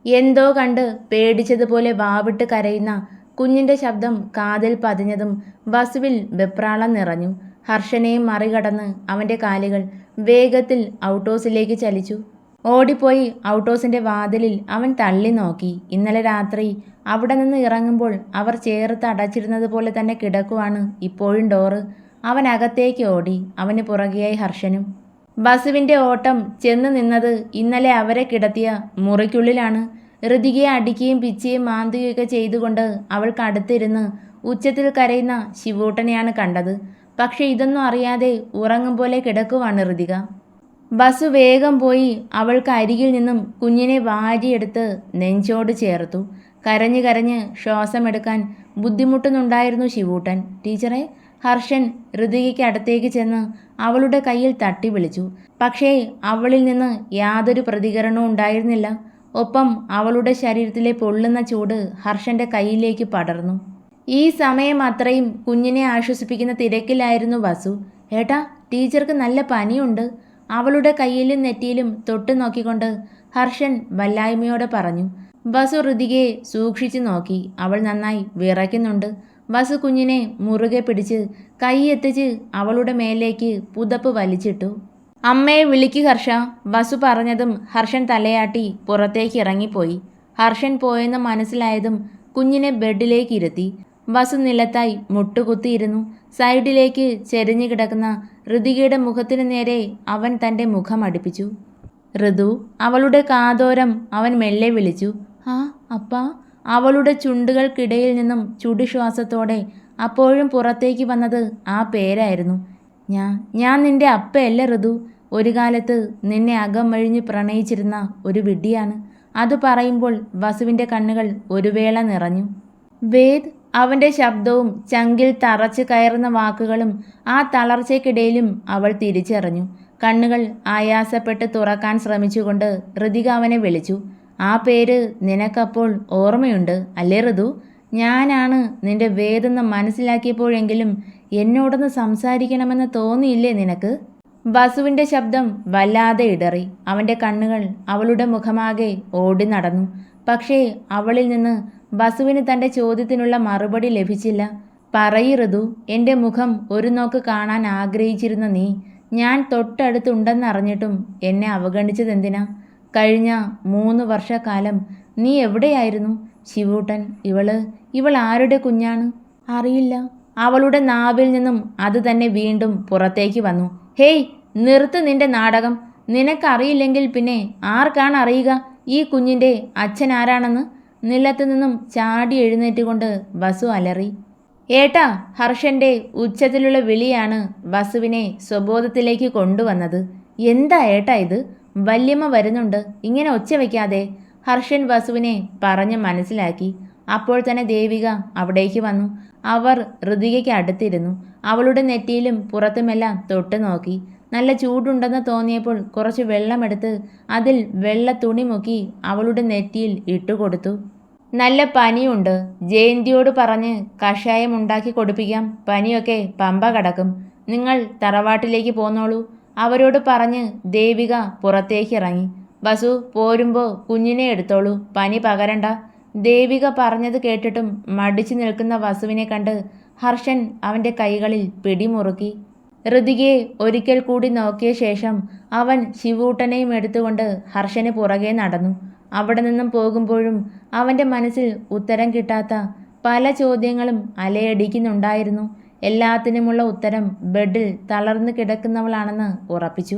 എന്തോ കണ്ട് പേടിച്ചതുപോലെ വാവിട്ട് കരയുന്ന കുഞ്ഞിന്റെ ശബ്ദം കാതിൽ പതിഞ്ഞതും വസുവിൽ വെപ്രാളം നിറഞ്ഞു. ഹർഷനെയും മറികടന്ന് അവന്റെ കാലുകൾ വേഗത്തിൽ ഔട്ട്ഹൗസിലേക്ക് ചലിച്ചു. ഓടിപ്പോയി ഔട്ട്ഹൗസിന്റെ വാതിലിൽ അവൻ തള്ളി നോക്കി. ഇന്നലെ രാത്രി അവിടെ നിന്ന് ഇറങ്ങുമ്പോൾ അവർ ചേർത്ത് അടച്ചിരുന്നത് പോലെ തന്നെ കിടക്കുവാണ് ഇപ്പോഴും ഡോറ്. അവൻ അകത്തേക്ക് ഓടി. അവന് പുറകെയായി ഹർഷനും. ബസുവിന്റെ ഓട്ടം ചെന്ന് നിന്നത് ഇന്നലെ അവരെ കിടത്തിയ മുറിക്കുള്ളിലാണ്. ഋതികയെ അടിക്കുകയും പിച്ചുകയും മാന്തുകയൊക്കെ ചെയ്തുകൊണ്ട് അവൾക്ക് അടുത്തിരുന്ന് ഉച്ചത്തിൽ കരയുന്ന ശിവൂട്ടനെയാണ് കണ്ടത്. പക്ഷെ ഇതൊന്നും അറിയാതെ ഉറങ്ങും പോലെ കിടക്കുവാണ് ഋതിക. ബസു വേഗം പോയി അവൾക്ക് അരികിൽ നിന്നും കുഞ്ഞിനെ വാരിയെടുത്ത് നെഞ്ചോട് ചേർത്തു. കരഞ്ഞ് കരഞ്ഞ് ശ്വാസമെടുക്കാൻ ബുദ്ധിമുട്ടുന്നുണ്ടായിരുന്നു ശിവൂട്ടൻ. ടീച്ചറെ, ഹർഷൻ ഋതികയ്ക്ക് അടുത്തേക്ക് ചെന്ന് അവളുടെ കയ്യിൽ തട്ടി വിളിച്ചു. പക്ഷേ അവളിൽ നിന്ന് യാതൊരു പ്രതികരണവും ഉണ്ടായിരുന്നില്ല. ഒപ്പം അവളുടെ ശരീരത്തിലെ പൊള്ളുന്ന ചൂട് ഹർഷന്റെ കയ്യിലേക്ക് പടർന്നു. ഈ സമയം അത്രയും കുഞ്ഞിനെ ആശ്വസിപ്പിക്കുന്ന തിരക്കിലായിരുന്നു വസു. ഏട്ടാ, ടീച്ചർക്ക് നല്ല പനിയുണ്ട്. അവളുടെ കയ്യിലും നെറ്റിയിലും തൊട്ടു നോക്കിക്കൊണ്ട് ഹർഷൻ വല്ലായ്മയോടെ പറഞ്ഞു. വസു ഋതികയെ സൂക്ഷിച്ചു നോക്കി. അവൾ നന്നായി വിറയ്ക്കുന്നുണ്ട്. വസു കുഞ്ഞിനെ മുറുകെ പിടിച്ച് കൈ എത്തിച്ച് അവളുടെ മേലേക്ക് പുതപ്പ് വലിച്ചിട്ടു. അമ്മയെ വിളിക്ക് ഹർഷ. വസു പറഞ്ഞതും ഹർഷൻ തലയാട്ടി പുറത്തേക്ക് ഇറങ്ങിപ്പോയി. ഹർഷൻ പോയെന്ന് മനസ്സിലായതും കുഞ്ഞിനെ ബെഡിലേക്ക് ഇരുത്തി. വസു നിലത്തായി മുട്ടുകുത്തിയിരുന്നു. സൈഡിലേക്ക് ചെരിഞ്ഞു കിടക്കുന്ന ഋതികയുടെ മുഖത്തിനു നേരെ അവൻ തൻ്റെ മുഖം അടുപ്പിച്ചു. ഋതു, അവളുടെ കാതോരം അവൻ മെല്ലെ വിളിച്ചു. ആ അപ്പാ. അവളുടെ ചുണ്ടുകൾക്കിടയിൽ നിന്നും ചുടുശ്വാസത്തോടെ അപ്പോഴും പുറത്തേക്ക് വന്നത് ആ പേരായിരുന്നു. ഞാൻ നിന്റെ അപ്പയല്ല ഋതു. ഒരു കാലത്ത് നിന്നെ അകമഴിഞ്ഞ് പ്രണയിച്ചിരുന്ന ഒരു വിഡ്ഢിയാണ്. അത് പറയുമ്പോൾ വസുവിൻ്റെ കണ്ണുകൾ ഒരു വേള നിറഞ്ഞു. വേദ്. അവൻ്റെ ശബ്ദവും ചങ്കിൽ തറച്ച് കയറുന്ന വാക്കുകളും ആ തളർച്ചയ്ക്കിടയിലും അവൾ തിരിച്ചറിഞ്ഞു. കണ്ണുകൾ ആയാസപ്പെട്ട് തുറക്കാൻ ശ്രമിച്ചുകൊണ്ട് ഋതിക അവനെ വിളിച്ചു. ആ പേര് നിനക്കപ്പോൾ ഓർമ്മയുണ്ട് അല്ലേ ഋതു? ഞാനാണ് നിന്റെ വേദെന്ന് മനസ്സിലാക്കിയപ്പോഴെങ്കിലും എന്നോടൊന്ന് സംസാരിക്കണമെന്ന് തോന്നിയില്ലേ നിനക്ക്? വസുവിൻ്റെ ശബ്ദം വല്ലാതെ ഇടറി. അവൻ്റെ കണ്ണുകൾ അവളുടെ മുഖമാകെ ഓടി നടന്നു. പക്ഷേ അവളിൽ നിന്ന് വസുവിന് തൻ്റെ ചോദ്യത്തിനുള്ള മറുപടി ലഭിച്ചില്ല. പറയ് ഋതു, എൻ്റെ മുഖം ഒരു നോക്ക് കാണാൻ ആഗ്രഹിച്ചിരുന്ന നീ ഞാൻ തൊട്ടടുത്തുണ്ടെന്നറിഞ്ഞിട്ടും എന്നെ അവഗണിച്ചതെന്തിനാ? കഴിഞ്ഞ 3 വർഷക്കാലം നീ എവിടെയായിരുന്നു? ശിവൂട്ടൻ, ഇവൾ ആരുടെ കുഞ്ഞാണ്? അറിയില്ല. അവളുടെ നാവിൽ നിന്നും അത് തന്നെ വീണ്ടും പുറത്തേക്ക് വന്നു. ഹേയ്, നിർത്ത് നിന്റെ നാടകം. നിനക്കറിയില്ലെങ്കിൽ പിന്നെ ആർക്കാണ് അറിയുക ഈ കുഞ്ഞിൻ്റെ അച്ഛൻ ആരാണെന്ന്? നിലത്തു നിന്നും ചാടി എഴുന്നേറ്റുകൊണ്ട് വസു അലറി. ഏട്ടാ. ഹർഷന്റെ ഉച്ചത്തിലുള്ള വിളിയാണ് വസുവിനെ സ്വബോധത്തിലേക്ക് കൊണ്ടുവന്നത്. എന്താ ഏട്ടാ ഇത്? വല്യമ്മ വരുന്നുണ്ട്, ഇങ്ങനെ ഒച്ച വയ്ക്കാതെ. ഹർഷൻ വസുവിനെ പറഞ്ഞ് മനസ്സിലാക്കി. അപ്പോൾ തന്നെ ദേവിക അവിടേക്ക് വന്നു. അവർ ഋതികയ്ക്ക് അടുത്തിരുന്നു. അവളുടെ നെറ്റിയിലും പുറത്തുമെല്ലാം തൊട്ടു നോക്കി. നല്ല ചൂടുണ്ടെന്ന് തോന്നിയപ്പോൾ കുറച്ച് വെള്ളമെടുത്ത് അതിൽ വെള്ള തുണി മുക്കി അവളുടെ നെറ്റിയിൽ ഇട്ടുകൊടുത്തു. നല്ല പനിയുണ്ട്. ജയന്തിയോട് പറഞ്ഞ് കഷായം ഉണ്ടാക്കി കൊടുപ്പിക്കാം. പനിയൊക്കെ പമ്പ കടക്കും. നിങ്ങൾ തറവാട്ടിലേക്ക് പോന്നോളൂ. അവരോട് പറഞ്ഞ് ദേവിക പുറത്തേക്ക് ഇറങ്ങി. വസു, പോരുമ്പോൾ കുഞ്ഞിനെ എടുത്തോളൂ, പനി പകരണ്ട. ദേവിക പറഞ്ഞത് കേട്ടിട്ടും മടിച്ചു നിൽക്കുന്ന വസുവിനെ കണ്ട് ഹർഷൻ അവൻ്റെ കൈകളിൽ പിടിമുറുക്കി. ഋതികയെ ഒരിക്കൽ കൂടി നോക്കിയ ശേഷം അവൻ ശിവൂട്ടനെയും എടുത്തുകൊണ്ട് ഹർഷന് പുറകെ നടന്നു. അവിടെ നിന്നും പോകുമ്പോഴും അവൻ്റെ മനസ്സിൽ ഉത്തരം കിട്ടാത്ത പല ചോദ്യങ്ങളും അലയടിക്കുന്നുണ്ടായിരുന്നു. എല്ലാത്തിനുമുള്ള ഉത്തരം ബെഡിൽ തളർന്നു കിടക്കുന്നവളാണെന്ന് ഉറപ്പിച്ചു.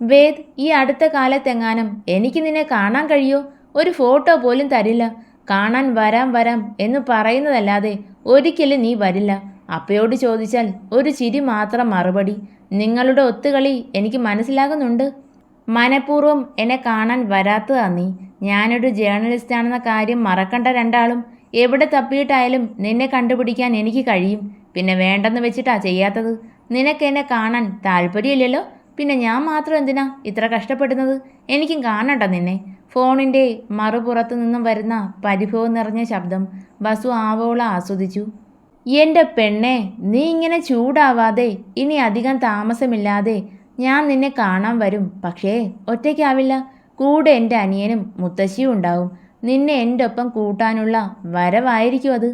വേദ്, ഈ അടുത്ത കാലത്തെങ്ങാനും എനിക്ക് നിന്നെ കാണാൻ കഴിയോ? ഒരു ഫോട്ടോ പോലും തരില്ല. കാണാൻ വരാം എന്ന് പറയുന്നതല്ലാതെ ഒരിക്കലും നീ വരില്ല. അപ്പയോട് ചോദിച്ചാൽ ഒരു ചിരി മാത്രം മറുപടി. നിങ്ങളുടെ ഒത്തുകളി എനിക്ക് മനസ്സിലാകുന്നുണ്ട്. മനഃപൂർവ്വം എന്നെ കാണാൻ വരാത്തതാ നീ. ഞാനൊരു ജേർണലിസ്റ്റാണെന്ന കാര്യം മറക്കണ്ട രണ്ടാളും. എവിടെ തപ്പിയിട്ടായാലും നിന്നെ കണ്ടുപിടിക്കാൻ എനിക്ക് കഴിയും. പിന്നെ വേണ്ടെന്ന് വെച്ചിട്ടാ ചെയ്യാത്തത്. നിനക്ക് എന്നെ കാണാൻ താല്പര്യമില്ലല്ലോ. പിന്നെ ഞാൻ മാത്രം എന്തിനാ ഇത്ര കഷ്ടപ്പെടുന്നത്? എനിക്കും കാണണ്ട നിന്നെ. ഫോണിൻ്റെ മറുപുറത്തു നിന്നും വരുന്ന പരിഭവം നിറഞ്ഞ ശബ്ദം വസു ആവോളം ആസ്വദിച്ചു. എൻ്റെ പെണ്ണെ, നീ ഇങ്ങനെ ചൂടാവാതെ. ഇനി അധികം താമസമില്ലാതെ ഞാൻ നിന്നെ കാണാൻ വരും. പക്ഷേ ഒറ്റയ്ക്കാവില്ല. കൂടെ എൻ്റെ അനിയനും മുത്തശ്ശിയും ഉണ്ടാവും. നിന്നെ എൻ്റെ ഒപ്പം കൂട്ടാനുള്ള വരവായിരിക്കും അത്.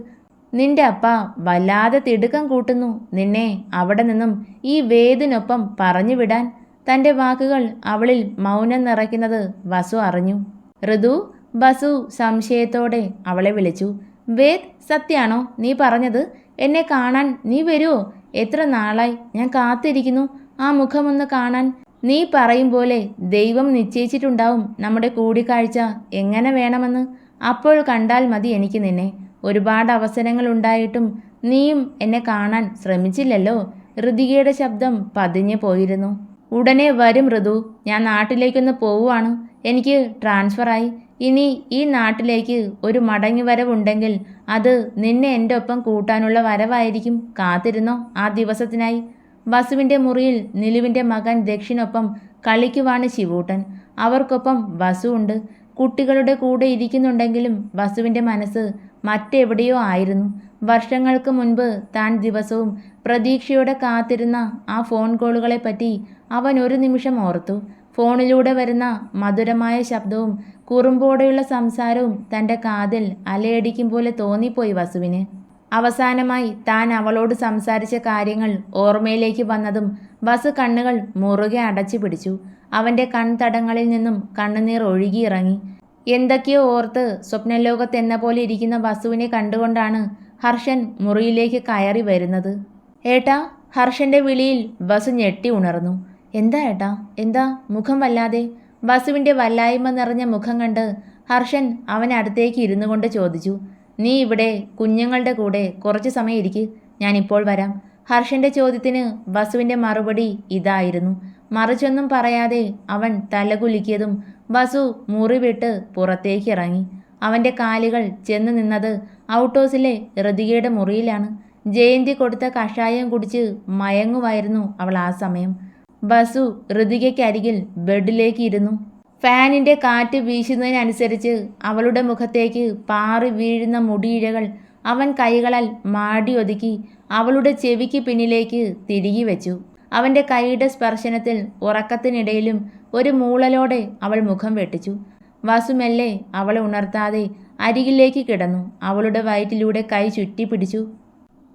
നിന്റെ അപ്പ വല്ലാതെ തിടുക്കം കൂട്ടുന്നു നിന്നെ അവിടെ നിന്നും ഈ വേദിനൊപ്പം പറഞ്ഞു വിടാൻ. തൻ്റെ വാക്കുകൾ അവളിൽ മൗനം നിറയ്ക്കുന്നത് വസു അറിഞ്ഞു. ഋതു, ബസു സംശയത്തോടെ അവളെ വിളിച്ചു. വേദ്, സത്യാണോ നീ പറഞ്ഞത്? എന്നെ കാണാൻ നീ വരുമോ? എത്ര നാളായി ഞാൻ കാത്തിരിക്കുന്നു ആ മുഖമൊന്ന് കാണാൻ. നീ പറയും പോലെ ദൈവം നിശ്ചയിച്ചിട്ടുണ്ടാവും നമ്മുടെ കൂടിക്കാഴ്ച എങ്ങനെ വേണമെന്ന്. അപ്പോൾ കണ്ടാൽ മതി എനിക്ക് നിന്നെ. ഒരുപാട് അവസരങ്ങൾ ഉണ്ടായിട്ടും നീയും എന്നെ കാണാൻ ശ്രമിച്ചില്ലല്ലോ. ഋതികയുടെ ശബ്ദം പതിഞ്ഞു പോയിരുന്നു. ഉടനെ വരും ഋതു. ഞാൻ നാട്ടിലേക്കൊന്ന് പോവുകയാണ്. എനിക്ക് ട്രാൻസ്ഫറായി. ഇനി ഈ നാട്ടിലേക്ക് ഒരു മടങ്ങി വരവുണ്ടെങ്കിൽ അത് നിന്നെ എൻ്റെ ഒപ്പം കൂട്ടാനുള്ള വരവായിരിക്കും. കാത്തിരുന്നോ ആ ദിവസത്തിനായി. വസുവിൻ്റെ മുറിയിൽ നിലുവിൻ്റെ മകൻ ദക്ഷിണൊപ്പം കളിക്കുവാണ് ശിവൂട്ടൻ. അവർക്കൊപ്പം വസു ഉണ്ട്. കുട്ടികളുടെ കൂടെ ഇരിക്കുന്നുണ്ടെങ്കിലും വസുവിൻ്റെ മനസ്സ് മറ്റെവിടെയോ ആയിരുന്നു. വർഷങ്ങൾക്ക് മുൻപ് താൻ ദിവസവും പ്രതീക്ഷയോടെ കാത്തിരുന്ന ആ ഫോൺ കോളുകളെപ്പറ്റി അവൻ ഒരു നിമിഷം ഓർത്തു. ഫോണിലൂടെ വരുന്ന മധുരമായ ശബ്ദവും കുറുമ്പോടെയുള്ള സംസാരവും തൻ്റെ കാതിൽ അലയടിക്കും പോലെ തോന്നിപ്പോയി വസുവിന്. അവസാനമായി താൻ അവളോട് സംസാരിച്ച കാര്യങ്ങൾ ഓർമ്മയിലേക്ക് വന്നതും വസു കണ്ണുകൾ മുറുകെ അടച്ചു പിടിച്ചു. അവൻ്റെ കൺതടങ്ങളിൽ നിന്നും കണ്ണുനീർ ഒഴുകിയിറങ്ങി. എന്തൊക്കെയോ ഓർത്ത് സ്വപ്നലോകത്തെന്ന പോലെ ഇരിക്കുന്ന വസുവിനെ കണ്ടുകൊണ്ടാണ് ഹർഷൻ മുറിയിലേക്ക് കയറി വരുന്നത്. ഏട്ടാ, ഹർഷന്റെ വിളിയിൽ വസു ഞെട്ടി ഉണർന്നു. എന്താ ഏട്ടാ, എന്താ മുഖം വല്ലാതെ? വസുവിൻ്റെ വല്ലായ്മ നിറഞ്ഞ മുഖം കണ്ട് ഹർഷൻ അവനടുത്തേക്ക് ഇരുന്നു കൊണ്ട് ചോദിച്ചു. നീ ഇവിടെ കുഞ്ഞുങ്ങളുടെ കൂടെ കുറച്ച് സമയം ഇരിക്ക്, ഞാനിപ്പോൾ വരാം. ഹർഷന്റെ ചോദ്യത്തിന് വസുവിൻ്റെ മറുപടി ഇതായിരുന്നു. മറിച്ചൊന്നും പറയാതെ അവൻ തലകുലുക്കിയതും വസു മുറി വിട്ട് പുറത്തേക്ക് ഇറങ്ങി. അവൻ്റെ കാലുകൾ ചെന്ന് നിന്നത് ഔട്ട് ഹൗസിലെ ഋതികയുടെ മുറിയിലാണ്. ജയന്തി കൊടുത്ത കഷായം കുടിച്ച് മയങ്ങുമായിരുന്നു അവൾ ആ സമയം. വസു ഋതികയ്ക്കരികിൽ ബെഡിലേക്ക് ഇരുന്നു. ഫാനിൻ്റെ കാറ്റ് വീശുന്നതിനനുസരിച്ച് അവളുടെ മുഖത്തേക്ക് പാറി വീഴുന്ന മുടിയിഴകൾ അവൻ കൈകളാൽ മാടിയൊതുക്കി അവളുടെ ചെവിക്ക് പിന്നിലേക്ക് തിരികെ വെച്ചു. അവൻ്റെ കൈയുടെ സ്പർശനത്തിൽ ഉറക്കത്തിനിടയിലും ഒരു മൂളലോടെ അവൾ മുഖം വെട്ടിച്ചു. വസു മെല്ലെ അവളെ ഉണർത്താതെ അരികിലേക്ക് കിടന്നു. അവളുടെ വയറ്റിലൂടെ കൈ ചുറ്റി പിടിച്ചു.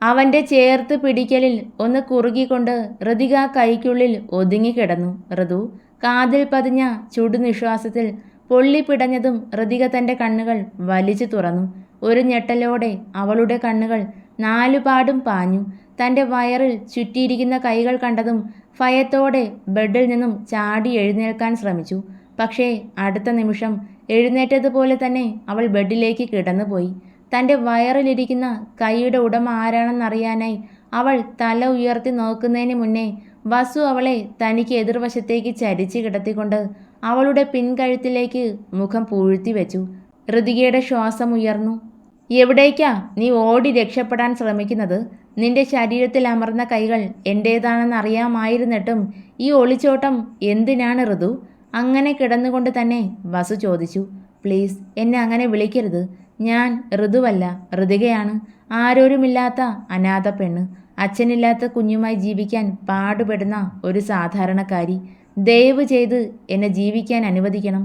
അവൻ്റെ ചേർത്ത് പിടിക്കലിൽ ഒന്ന് കുറുകിക്കൊണ്ട് ഋതിക കൈക്കുള്ളിൽ ഒതുങ്ങിക്കിടന്നു. ഋതു കാതിൽ പതിഞ്ഞ ചുടുനിശ്വാസത്തിൽ പൊള്ളിപ്പിടഞ്ഞതും ഋതിക തൻ്റെ കണ്ണുകൾ വലിച്ചു തുറന്നു. ഒരു ഞെട്ടലോടെ അവളുടെ കണ്ണുകൾ നാലുപാടും പാഞ്ഞു. തൻ്റെ വയറിൽ ചുറ്റിയിരിക്കുന്ന കൈകൾ കണ്ടതും ഭയത്തോടെ ബെഡിൽ നിന്നും ചാടി എഴുന്നേൽക്കാൻ ശ്രമിച്ചു. പക്ഷേ അടുത്ത നിമിഷം എഴുന്നേറ്റതുപോലെ തന്നെ അവൾ ബെഡിലേക്ക് കിടന്നുപോയി. തൻ്റെ വയറിലിരിക്കുന്ന കൈയുടെ ഉടമ ആരാണെന്നറിയാനായി അവൾ തല ഉയർത്തി നോക്കുന്നതിന് മുന്നേ വസു അവളെ തനിക്ക് എതിർവശത്തേക്ക് ചരിച്ച് കിടത്തിക്കൊണ്ട് അവളുടെ പിൻകഴുത്തിലേക്ക് മുഖം പൂഴ്ത്തി വെച്ചു. ഋതികയുടെ ശ്വാസം ഉയർന്നു. എവിടേക്കാ നീ ഓടി രക്ഷപ്പെടാൻ ശ്രമിക്കുന്നത്? നിന്റെ ശരീരത്തിൽ അമർന്ന കൈകൾ എൻ്റേതാണെന്ന് അറിയാമായിരുന്നിട്ടും ഈ ഒളിച്ചോട്ടം എന്തിനാണ് ഋതു? അങ്ങനെ കിടന്നുകൊണ്ട് തന്നെ വസു ചോദിച്ചു. പ്ലീസ്, എന്നെ അങ്ങനെ വിളിക്കരുത്. ഞാൻ ഋതുവല്ല, ഋതികയാണ്. ആരോരുമില്ലാത്ത അനാഥ പെണ്ണ്. അച്ഛനില്ലാത്ത കുഞ്ഞുമായി ജീവിക്കാൻ പാടുപെടുന്ന ഒരു സാധാരണക്കാരി. ദയവ് ചെയ്ത് എന്നെ ജീവിക്കാൻ അനുവദിക്കണം.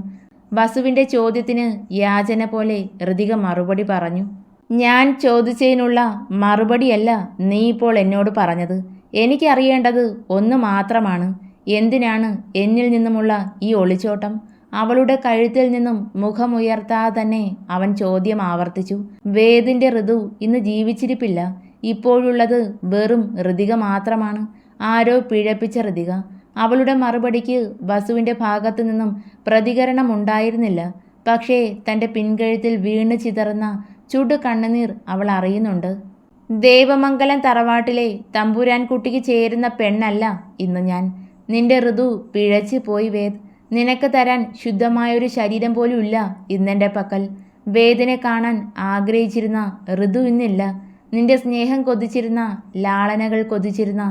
വസുവിൻ്റെ ചോദ്യത്തിന് യാചന പോലെ ഋതിക മറുപടി പറഞ്ഞു. ഞാൻ ചോദിച്ചതിനുള്ള മറുപടിയല്ല നീ ഇപ്പോൾ എന്നോട് പറഞ്ഞത്. എനിക്കറിയേണ്ടത് ഒന്ന് മാത്രമാണ്. എന്തിനാണ് എന്നിൽ നിന്നുമുള്ള ഈ ഒളിച്ചോട്ടം? അവളുടെ കഴുത്തിൽ നിന്നും മുഖമുയർത്താതെ തന്നെ അവൻ ചോദ്യം ആവർത്തിച്ചു. വേദിൻ്റെ ഋതു ഇന്ന് ജീവിച്ചിരിപ്പില്ല. ഇപ്പോഴുള്ളത് വെറും ഋതിക മാത്രമാണ്. ആരോ പിഴപ്പിച്ച ഋതിക. അവളുടെ മറുപടിക്ക് വസുവിൻ്റെ ഭാഗത്തു നിന്നും പ്രതികരണമുണ്ടായിരുന്നില്ല. പക്ഷേ തൻ്റെ പിൻകഴുത്തിൽ വീണ് ചിതറുന്ന ചുടു കണ്ണുനീർ അവൾ അറിയുന്നുണ്ട്. ദേവമംഗലം തറവാട്ടിലെ തമ്പുരാൻകുട്ടിക്ക് ചേരുന്ന പെണ്ണല്ല ഇന്ന് ഞാൻ. നിന്റെ ഋതു പിഴച്ചു പോയി വേദ്. നിനക്ക് തരാൻ ശുദ്ധമായൊരു ശരീരം പോലും ഇല്ല ഇന്നെൻ്റെ പക്കൽ. വേദിനെ കാണാൻ ആഗ്രഹിച്ചിരുന്ന ഋതു ഇന്നില്ല. നിന്റെ സ്നേഹം കൊതിച്ചിരുന്ന, ലാളനകൾ കൊതിച്ചിരുന്ന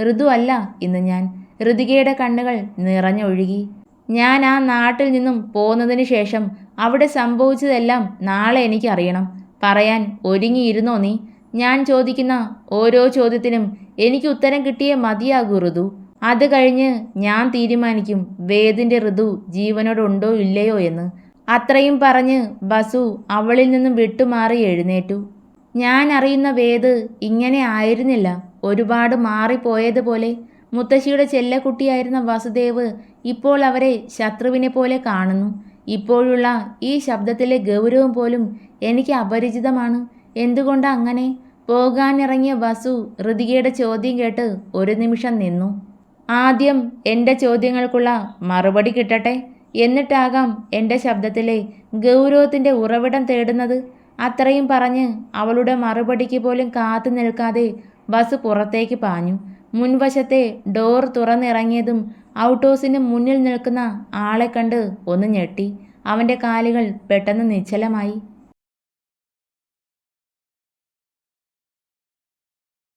ഋതു അല്ല ഇന്ന് ഞാൻ. ഋതികയുടെ കണ്ണുകൾ നിറഞ്ഞൊഴുകി. ഞാൻ ആ നാട്ടിൽ നിന്നും പോന്നതിന് ശേഷം അവിടെ സംഭവിച്ചതെല്ലാം നാളെ എനിക്കറിയണം. പറയാൻ ഒരുങ്ങിയിരുന്നോ നീ? ഞാൻ ചോദിക്കുന്ന ഓരോ ചോദ്യത്തിനും എനിക്ക് ഉത്തരം കിട്ടിയേ മതിയാകൂ ഋതു. അത് കഴിഞ്ഞ് ഞാൻ തീരുമാനിക്കും വേദിൻ്റെ ഋതു ജീവനോടുണ്ടോ ഇല്ലയോ എന്ന്. അത്രയും പറഞ്ഞ് ബസു അവളിൽ നിന്നും വിട്ടുമാറി എഴുന്നേറ്റു. ഞാൻ അറിയുന്ന വേദ് ഇങ്ങനെ ആയിരുന്നില്ല, ഒരുപാട് മാറിപ്പോയതുപോലെ. മുത്തശ്ശിയുടെ ചെല്ലക്കുട്ടിയായിരുന്ന വസുദേവ് ഇപ്പോൾ അവരെ ശത്രുവിനെ പോലെ കാണുന്നു. ഇപ്പോഴുള്ള ഈ ശബ്ദത്തിലെ ഗൗരവം പോലും എനിക്ക് അപരിചിതമാണ്. എന്തുകൊണ്ടാ അങ്ങനെ? പോകാനിറങ്ങിയ വസു ഋതികയുടെ ചോദ്യം കേട്ട് ഒരു നിമിഷം നിന്നു. ആദ്യം എൻ്റെ ചോദ്യങ്ങൾക്കുള്ള മറുപടി കിട്ടട്ടെ, എന്നിട്ടാകാം എൻ്റെ ശബ്ദത്തിലെ ഗൗരവത്തിൻ്റെ ഉറവിടം തേടുന്നത്. അത്രയും പറഞ്ഞ് അവളുടെ മറുപടിക്ക് പോലും കാത്തു നിൽക്കാതെ ബസ് പുറത്തേക്ക് പാഞ്ഞു. മുൻവശത്തെ ഡോർ തുറന്നിറങ്ങിയതും ഔട്ട് ഹൗസിന് മുന്നിൽ നിൽക്കുന്ന ആളെ കണ്ട് ഒന്ന് ഞെട്ടി. അവൻ്റെ കാലുകൾ പെട്ടെന്ന് നിശ്ചലമായി.